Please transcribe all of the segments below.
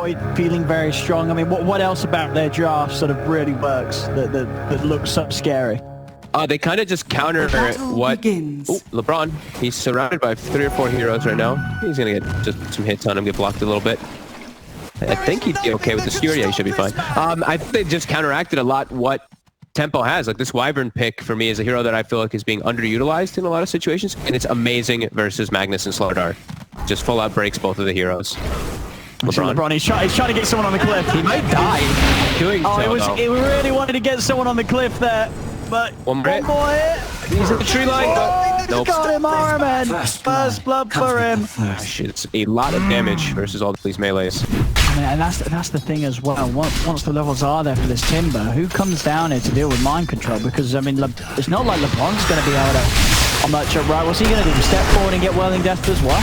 Void feeling very strong. I mean, what else about their draft sort of really works that looks so scary? They kind of just counter what... Oh, LeBron. He's surrounded by 3 or 4 heroes right now. He's going to get just some hits on him, get blocked a little bit. I think he'd be okay with the skewer. Yeah, he should be fine. I think they just counteracted a lot what Tempo has. Like, this Wyvern pick, for me, is a hero that I feel like is being underutilized in a lot of situations. And it's amazing versus Magnus and Slardar. Just full out breaks both of the heroes. LeBron, he's trying to get someone on the cliff. He might die doing so, he really wanted to get someone on the cliff there. But one more hit. He's at the tree line. Nope. Got him, Arman. First blood for him. It's a lot of damage versus all these melees. And that's the thing as well. Once the levels are there for this Timber, who comes down here to deal with mind control? Because I mean, it's not like LeBron's going to be able to match up right. What's he going to do? Step forward and get Whirling Death as well?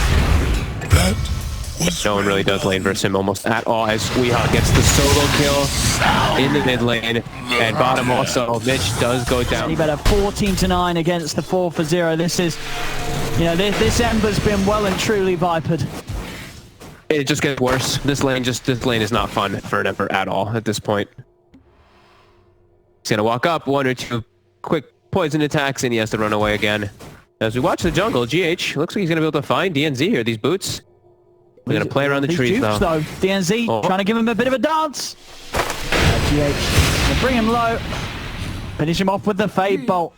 No one really does lane versus him almost at all, as Weehaw gets the solo kill in the mid lane, and bottom also. Mitch does go down. He better 14-9 against the 4-0. This is, you know, this Ember's been well and truly vipered. It just gets worse. This lane is not fun for an Ember at all at this point. He's gonna walk up, 1 or 2 quick poison attacks, and he has to run away again. As we watch the jungle, GH looks like he's gonna be able to find DNZ here. These boots. We're going to play around the trees, though. DNZ trying to give him a bit of a dance. GH going to bring him low. Finish him off with the Fade Bolt.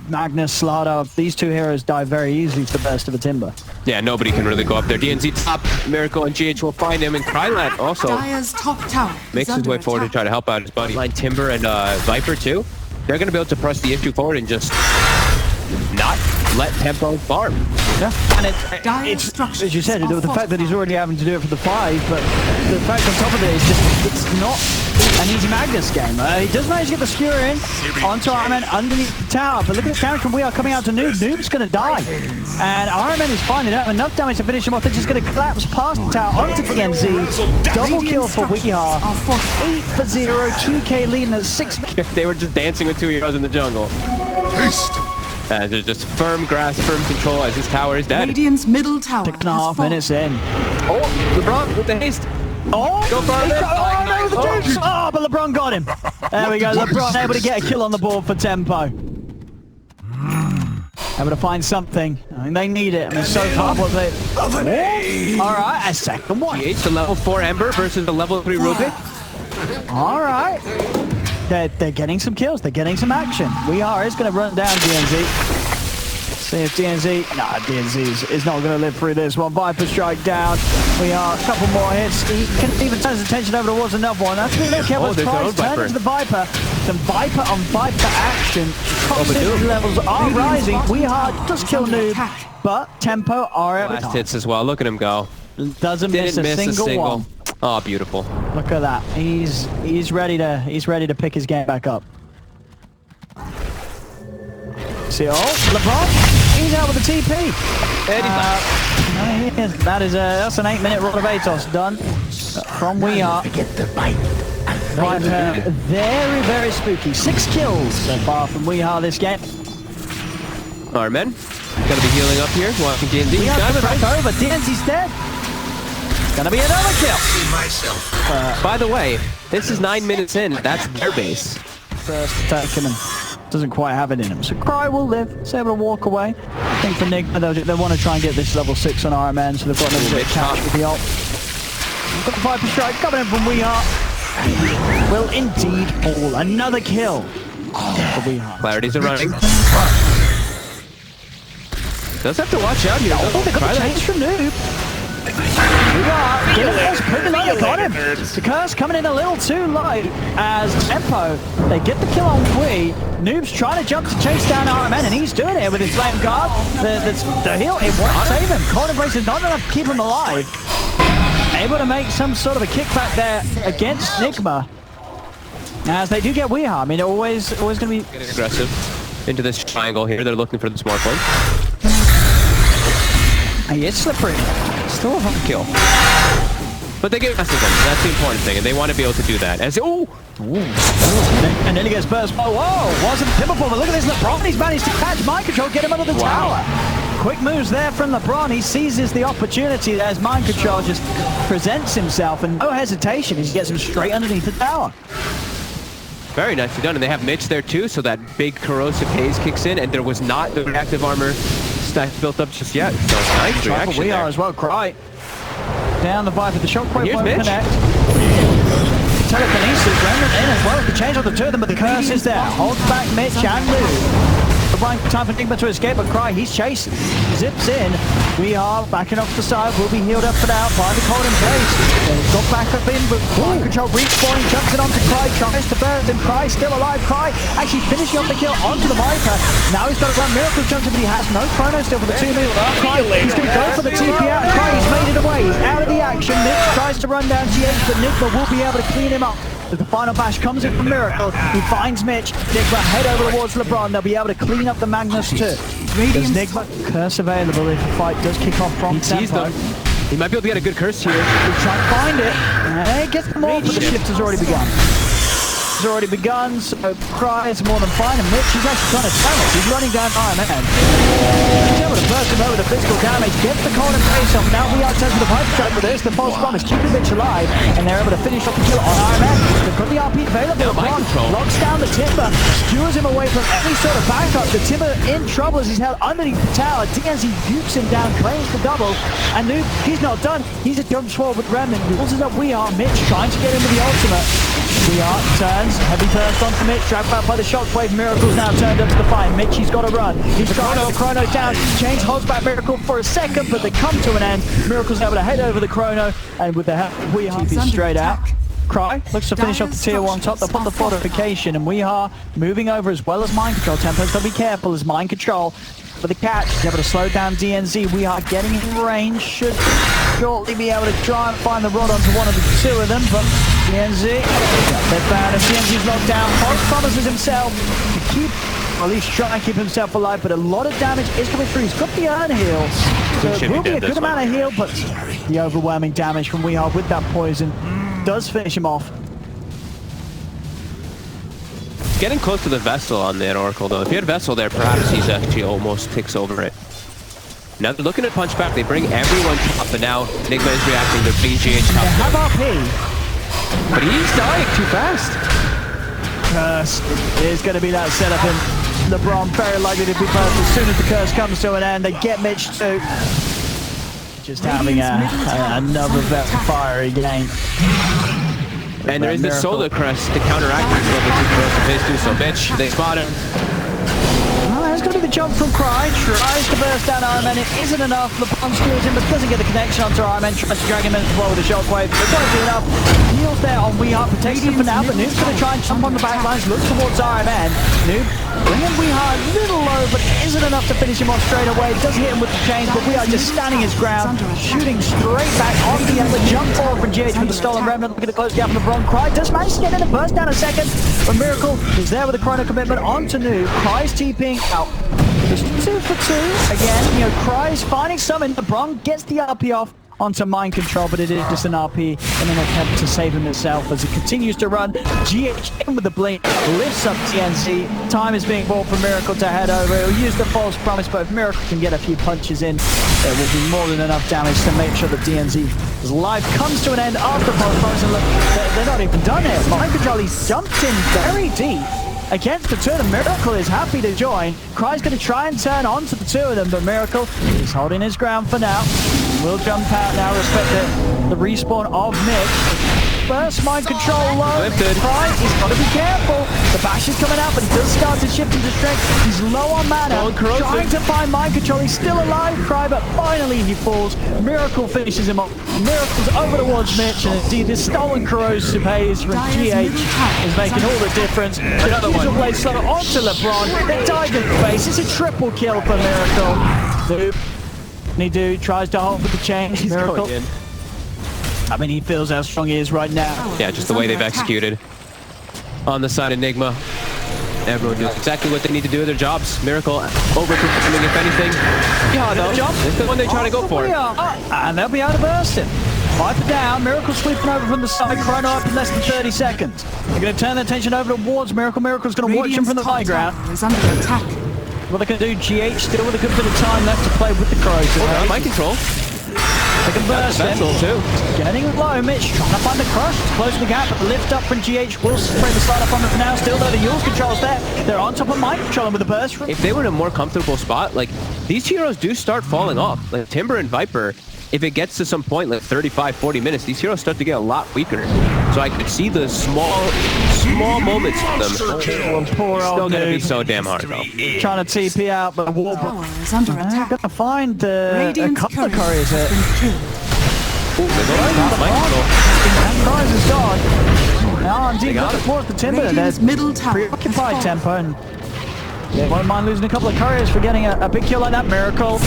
Magnus, Slardar, these 2 heroes die very easily to the best of a Timber. Yeah, nobody can really go up there. DNZ top, Miracle and GH will find him, and Krylat also makes his way forward to try to help out his buddy. Line Timber and Viper, too. They're going to be able to press the issue forward and just not let Tempo farm. Yeah, and it's as you said, the fact that he's already having to do it for the 5, but the fact on top of it is just it's not an easy Magnus game. He does manage to get the skewer in onto Ironman underneath the tower, but look at this damage from We Are coming out to Noob. Noob's going to die, and Ironman is fine. They don't have enough damage to finish him off. They're just going to collapse past the tower onto DNZ. Double kill for We Are. 8-0, 2K lead, and 6. They were just dancing with 2 heroes in the jungle. There's just firm grasp, firm control as his tower is dead. Radiant's middle tower. 6.5 minutes in. Oh, LeBron with the haste. Oh, go for it. Oh, no, the juice. Oh, but LeBron got him. There we go. LeBron able to get a kill on the board for Tempo. Able to find something. I mean, they need it. I mean, so far, what they... All right, a second one. GH, the level 4 Ember versus the level 3 Rubik. All right. They're getting some kills. They're getting some action. We Are is going to run down DNZ. See if DNZ... Nah, DNZ is not going to live through this one. Viper strike down. We Are a couple more hits. He can even turn his attention over towards another one. That's going to look careful. Turn into the Viper. Some Viper on Viper action. Toxicity levels are rising. We Are just kill Noob. But Tempo are at last hits as well. Look at him go. Doesn't miss a single one. Oh, beautiful. Look at that. He's ready to pick his game back up. See, LeBron, he's out with the TP. That's an 8-minute Rod of Atos done from We Are. Very, very spooky. 6 kills so far from We Are this game. Alright, men. Gonna be healing up here. Watching DNZ. We Are back over. DNZ's dead. Gonna be another kill. By the way, this is 9 minutes in. That's their base. First attack him and doesn't quite have it in him. So Cry will live. He's able to walk away. I think for Nigma, they want to try and get this level 6 on Iron Man, so they've got a little bit of cash with the ult. We've got the Viper strike coming in from We Are. Will indeed fall. Another kill for We Are. Clarities are running. Does have to watch out here. Oh, they got the change from Noob. We Are getting this pretty low. They got him. The curse coming in a little too light as Tempo. They get the kill on Wii. Noob's trying to jump to chase down RMN, and he's doing it with his flame guard. The heal, it won't save him. Cold Embrace is not enough to keep him alive. Able to make some sort of a kickback there against Nigma. As they do get We Are. I mean, always going to be getting aggressive into this triangle here. They're looking for the smart one. He is slippery. Still a hard kill. But they get past them. That's the important thing, and they want to be able to do that. As and then he gets burst. Oh, whoa! Wasn't typical, but look at this. LeBron, he's managed to catch mind control, get him under the tower. quick moves there from LeBron. He seizes the opportunity as Mind Control just presents himself, and no hesitation, he gets him straight underneath the tower. Very nicely done, and they have Mitch there too, so that big corrosive haze kicks in, and there was not the reactive armor stack built up just yet. So nice reaction we there. are as well. Cry down the Viper. The shockwave won't Mitch. connect. Telekinesis, Remnant in as well. The change on the two of them, but the curse is there. Holds back Mitch and Lou. Time for Nigma to escape, but Cry, he's chasing. Zips in. We are backing off the side. We'll be healed up for now. Find the cold in place. Got back up in, but Mind Control respawning, jumps it onto Cry, tries to burst him. Cry still alive. Cry actually finishing off the kill onto the Viper. Now he's got to run. Miracle jumps in, but he has no chrono still for the 2 mil. Cry, he's going to go for the TP out. Cry, he's made it away. He's out of the action. Nick tries to run down GH, but Nigma will be able to clean him up. As the final bash comes in from Miracle, he finds Mitch. Nigma head over towards LeBron. They'll be able to clean up the Magnus too. There's Nigma curse available if the fight does kick off from tempo. He might be able to get a good curse here. He'll try to find it. And he gets them all, but the shift has already begun. It's already begun, so Cry is more than fine, and Mitch is actually trying to tell us. He's running down Iron Man. He's able to burst him over the physical damage, gets the cold and face off. Now we are testing the pipe trap with this. The false promise, keeping Mitch alive, and they're able to finish off the kill on Iron Man. They've got the RP available. LeBron locks down the Timber, skewers him away from any sort of backup. The Timber in trouble as he's held underneath the tower. DNZ dukes him down, claims the double, and Noob, he's not done. He's a jump forward with Remnant. Pulls it up. We are Mitch trying to get into the ultimate. We are turns, heavy burst onto Mitch, dragged back by the shockwave. Miracle's now turned up to the fight. Mitch, he's got to run. He's trying to chrono down. Change holds back Miracle for a second, but they come to an end. Miracle's able to head over the chrono, and with the help of We Are, he's straight out. Cry looks to finish off the tier 1 top. They'll put the fortification, and We Are moving over as well as Mind Control. Tempos, they'll be careful as Mind Control for the catch. He's able to slow down DNZ. We Are getting in range. Should shortly be able to try and find the rod onto one of the two of them, but DNZ, they found him. DNZ's locked down. Fox promises himself to keep, or at least try and keep himself alive, but a lot of damage is coming through. He's got the urn heal, so it will be a good amount of heal, but the overwhelming damage from Weehar with that poison does finish him off. Getting close to the Vessel on that Oracle, though. If he had Vessel there, perhaps he's actually almost ticks over it. Now they're looking to punch back. They bring everyone up, but now Nigma is reacting. They're bringing GH top. They have RP. But he's dying too fast. Curse is going to be that setup, and LeBron very likely to be first as soon as the curse comes to an end. They get Mitch too. Just having another very fiery game. And there is the Solar Crest to counteract this level 2 corrosive phase too. So Mitch, they spot him. There's going to be the jump from Cry. Tries to burst down Iron Man. It isn't enough. LeBron steals him, but doesn't get the connection onto Iron Man. Tries to drag him in as well with a shockwave. It won't be enough. Heals there on Weehar. Protects him for now, but Noob's going to try and jump on the backlines. Looks towards Iron Man. Noob bringing Weehar a little low, but it isn't enough to finish him off straight away. Does hit him with the chains, but Weehar just standing his ground. Shooting straight back on the other jump forward from GH with the stolen remnant. Looking to close gap on LeBron. Cry does manage to get in and burst down a second. But Miracle is there with a chrono commitment onto Noob. Cry's TPing out. Just 2 for 2. Again, you know, Cry's finding something. LeBron gets the RP off onto Mind Control, but it is just an RP in an attempt to save himself as he continues to run. GH in with the blink, lifts up TNZ. Time is being bought for Miracle to head over. He'll use the false promise, but if Miracle can get a few punches in, there will be more than enough damage to make sure that DNZ's life comes to an end after false promise. And look, they're not even done here. Mind Control, he's jumped in very deep against the two of them. Miracle is happy to join. Cry's going to try and turn onto the two of them, but Miracle is holding his ground for now. Will jump out now, respect the respawn of Mitch. First Mind Control low. Cry, he's got to be careful. The bash is coming out, but he does start to shift into strength. He's low on mana, trying to find Mind Control. He's still alive, Cry, but finally he falls. Miracle finishes him off. Miracle's over towards Mitch, and indeed this stolen corrosive haze from GH is making all the difference. Another one. Play slow onto LeBron. They dive in the face. It's a triple kill for Miracle. Noob. Nidu tries to hold with the chains. He's Miracle. going in. I mean, he feels how strong he is right now. Yeah, just the way they've executed on the side of Nigma. Everyone does exactly what they need to do with their jobs. Miracle overperforming, if anything. Yeah, though. It's the one they try to go for. And they'll be able to burst him. Viper down, Miracle sweeping over from the side, chrono up in less than 30 seconds. They're going to turn their attention over towards Miracle. Miracle's going to watch him from the high ground. Is under attack. what they can do. GH still with a good bit of time left to play with the Crows. Mind control. They can burst him. Too. Getting low, Mitch trying to find the crush, closing the gap, but the lift up from GH will spray the start up on them now. Still though, the Yule's control's there. They're on top of mind controlling with the burst. If they were in a more comfortable spot, like, these heroes do start falling off. Like, Timber and Viper, if it gets to some point, like 35, 40 minutes, these heroes start to get a lot weaker. So I could see the small moments of them. Poor old Still gonna be dude. so damn hard, though. Trying to TP out, but Tower is under attack. gonna find a Radiant's couple of courier couriers has here. been killed. And Prize is gone. Now indeed looking towards the Timber. Radiant's There's middle tower preoccupied has Tempo. And they won't mind losing a couple of couriers for getting a big kill like that. Miracle.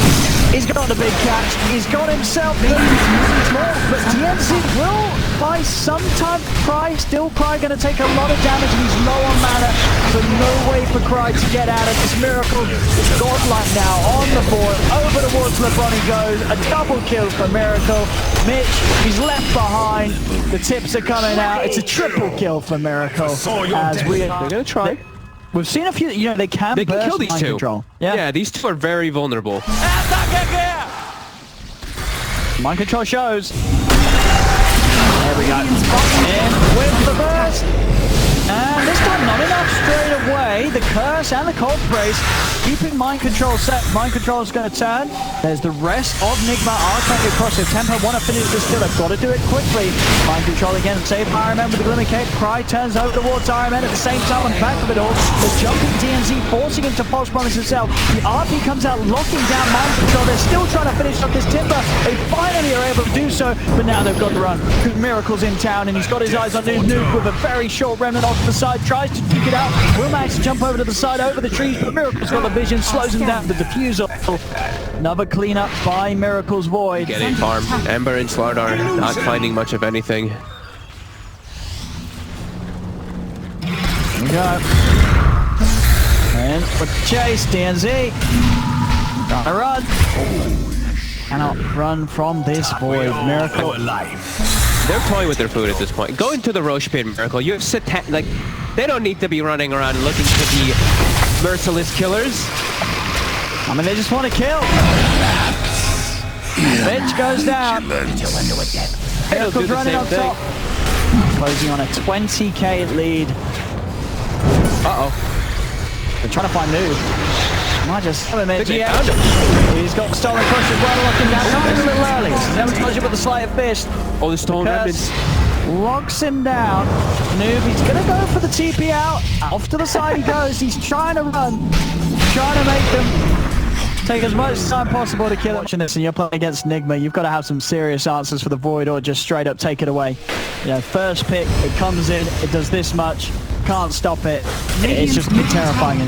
He's got a big catch. He's got himself the but DNC will by some time. Cry still going to take a lot of damage and he's low on mana, so no way for Cry to get out of this. Miracle is godlike now on the board. Over towards LeBron he goes. A double kill for Miracle. Mitch, he's left behind. The tips are coming out. It's a triple kill for Miracle. As we are, They're gonna try. We've seen a few, they can burst kill these mind two. control. Yeah, these two are very vulnerable. Mind control shows. There we go. In with the burst. And this time not enough straight away. The curse and the cold brace keeping mind control set. Mind control is going to turn. There's the rest of Nigma are trying to get across. If Tempo want to finish this kill, they've got to do it quickly. Mind control again. Save Iron Man with the Glimmer Cape. Cry turns over towards Iron Man at the same time on the back of it all. The jumping DNZ forcing him to false promise himself. The RP comes out locking down mind control. They're still trying to finish up this Timber. They finally are able to do so, but now they've got the run. Miracle's in town and he's got his eyes on Nuke with a very short remnant off the side. Tries to duke it out. Will manage to jump over to the side, over the trees, but Miracle's got the vision, slows him down. The defusal. Another cleanup by Miracle's Void. Getting farm. Ember and Slardar not finding much of anything. Here we go. And with the chase, DNZ. Trying to run. Cannot run from this Void. Miracle. They're toying with their food at this point. Go into the Roche pit, Miracle. You have like, they don't need to be running around looking to be merciless killers. I mean, they just want to kill. Bitch goes down. Miracle's running on top. Closing on a 20k lead. Uh-oh. They're trying to find Noob. Might just have him in. He's got stolen crush as well, locking down. Not a little early. Never touch it with the sleight of fist. Oh, the stolen remnants. Locks him down. Noob, he's going to go for the TP out. Off to the side he goes. He's trying to run. Trying to make them take as much time possible to kill him. Watching this and you're playing against Nigma, you've got to have some serious answers for the Void or just straight up take it away. You know, first pick, it comes in, it does this much. Can't stop it. It's just terrifying in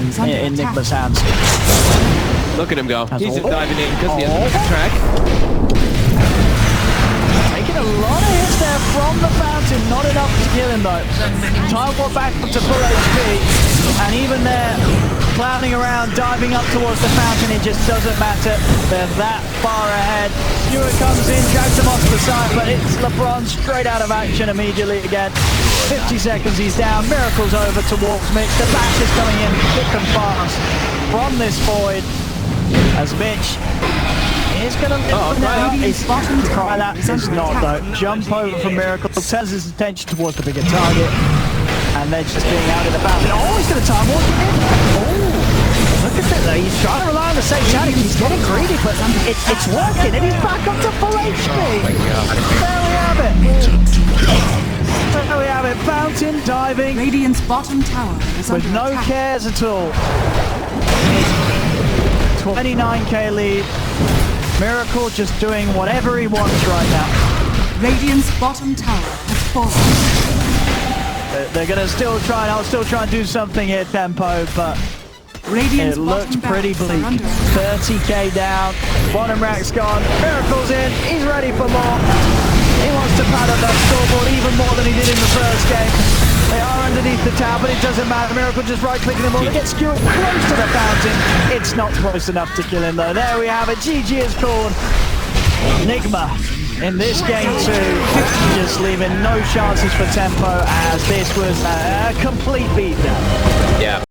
Nigma's hands. Look at him go. He's just diving in because he has a track. Taking a lot of hits there from the fountain. Not enough to kill him though. Time for back to full HP. And even there, clowning around, diving up towards the fountain, it just doesn't matter. They're that far ahead. Stewart comes in, drags him off to the side, but it's LeBron straight out of action immediately again. 50 seconds, he's down. Miracle's over towards Mitch. The bash is coming in thick and fast from this Void. As Mitch is going to live now. He's bottom to cry that. It's not though. Jump over from Miracle. Turns his attention towards the bigger target. And they're just being out in the fountain. Oh, he's going to time walk in. Oh, look at that though. He's trying to rely on the safe shouting. He's getting greedy, but it's working. And he's back up to full HP. There we have it. There we have it. Fountain diving. Radiant's bottom tower is with under no attack. cares at all. 29k lead. Miracle just doing whatever he wants right now. Radiant's bottom tower has fallen. They're gonna still try and do something here, Tempo, but Radiant's it looks bottom pretty barracks are bleak. under 30k down, bottom rack's gone, Miracle's in, he's ready for more. He wants to pad up that scoreboard even more than he did in the first game. They are underneath the tower, but it doesn't matter. Miracle just right-clicking them all. They get Stewart close to the fountain. It's not close enough to kill him, though. There we have it. GG is called. Nigma in this game too, just leaving no chances for Tempo as this was a complete beatdown. Yeah.